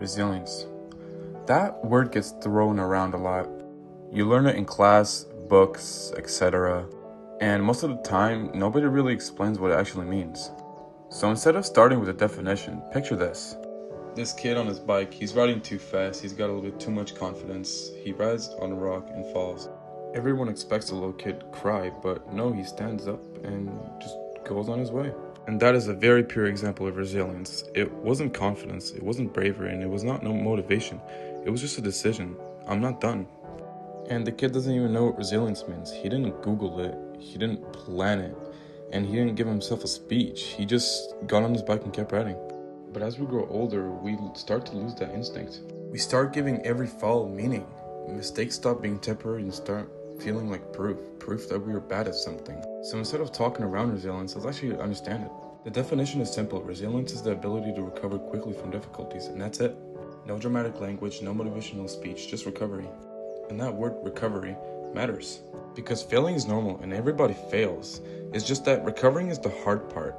Resilience. That word gets thrown around a lot. You learn it in class, books, etc. And most of the time, nobody really explains what it actually means. So instead of starting with a definition, picture this. This kid on his bike, he's riding too fast, he's got a little bit too much confidence, he rides on a rock and falls. Everyone expects the little kid to cry, but no, he stands up and just goes on his way. And that is a very pure example of resilience. It wasn't confidence, it wasn't bravery, and it was not no motivation. It was just a decision. I'm not done. And the kid doesn't even know what resilience means. He didn't Google it, he didn't plan it, and he didn't give himself a speech. He just got on his bike and kept riding. But as we grow older, we start to lose that instinct. We start giving every fall meaning. Mistakes stop being temporary and start feeling like proof that we were bad at something. So instead of talking around resilience, let's actually understand it. The definition is simple. Resilience is the ability to recover quickly from difficulties, and that's it. No dramatic language, no motivational speech, just recovery. And that word recovery matters, because failing is normal and everybody fails. It's just that recovering is the hard part.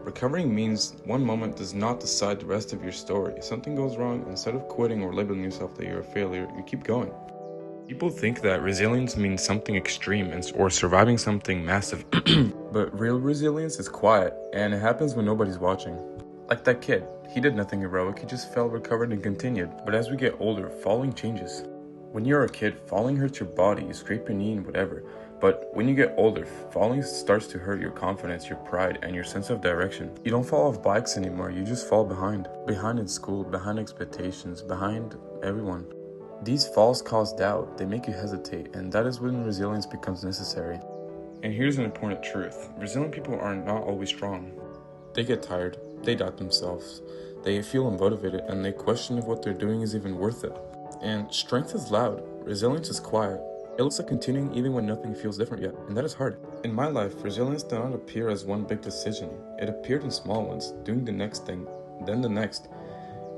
Recovering means one moment does not decide the rest of your story. If something goes wrong, instead of quitting or labeling yourself that you're a failure, you keep going. People think that resilience means something extreme or surviving something massive. But real resilience is quiet, and it happens when nobody's watching. Like that kid, he did nothing heroic, he just fell, recovered, and continued. But as we get older, falling changes. When you're a kid, falling hurts your body, you scrape your knee and whatever. But when you get older, falling starts to hurt your confidence, your pride, and your sense of direction. You don't fall off bikes anymore, you just fall behind. Behind in school, behind expectations, behind everyone. These falls cause doubt, they make you hesitate, and that is when resilience becomes necessary. And here's an important truth. Resilient people are not always strong. They get tired, they doubt themselves, they feel unmotivated, and they question if what they're doing is even worth it. And strength is loud, resilience is quiet. It looks like continuing even when nothing feels different yet, and that is hard. In my life, resilience did not appear as one big decision. It appeared in small ones, doing the next thing, then the next,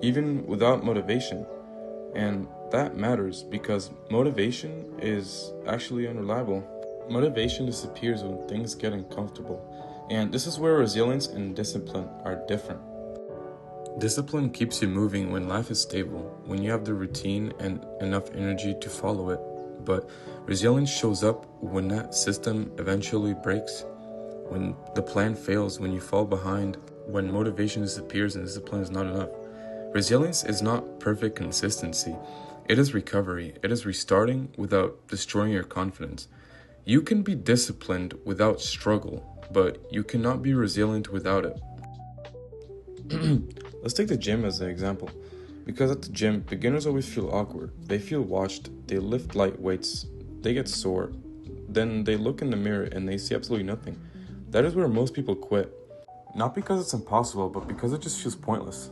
even without motivation. And that matters because motivation is actually unreliable. Motivation disappears when things get uncomfortable. And this is where resilience and discipline are different. Discipline keeps you moving when life is stable, when you have the routine and enough energy to follow it. But resilience shows up when that system eventually breaks, when the plan fails, when you fall behind, when motivation disappears and discipline is not enough. Resilience is not perfect consistency. It is recovery. It is restarting without destroying your confidence. You can be disciplined without struggle, but you cannot be resilient without it. Let's take the gym as an example. Because at the gym, beginners always feel awkward. They feel watched, they lift light weights, they get sore. Then they look in the mirror and they see absolutely nothing. That is where most people quit. Not because it's impossible, but because it just feels pointless.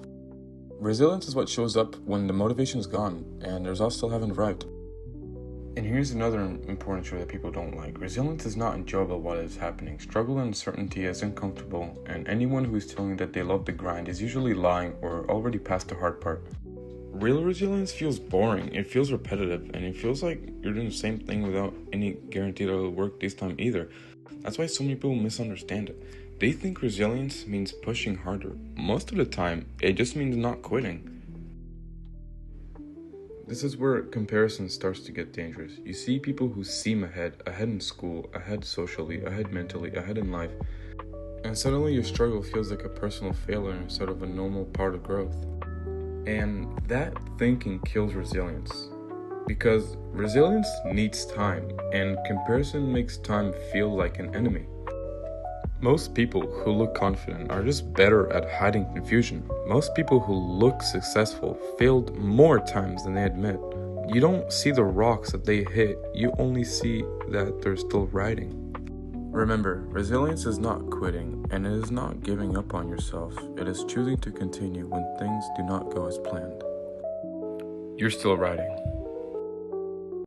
Resilience is what shows up when the motivation is gone and the results still haven't arrived. And here's another important truth that people don't like. Resilience is not enjoyable while it's happening. Struggle and uncertainty is uncomfortable, and anyone who is telling you that they love the grind is usually lying or already past the hard part. Real resilience feels boring, it feels repetitive, and it feels like you're doing the same thing without any guarantee that it'll work this time either. That's why so many people misunderstand it. They think resilience means pushing harder. Most of the time, it just means not quitting. This is where comparison starts to get dangerous. You see people who seem ahead in school, ahead socially, ahead mentally, ahead in life, and suddenly your struggle feels like a personal failure instead of a normal part of growth. And that thinking kills resilience, because resilience needs time, and comparison makes time feel like an enemy. Most people who look confident are just better at hiding confusion. Most people who look successful failed more times than they admit. You don't see the rocks that they hit, you only see that they're still riding. Remember, resilience is not quitting, and it is not giving up on yourself. It is choosing to continue when things do not go as planned. You're still riding.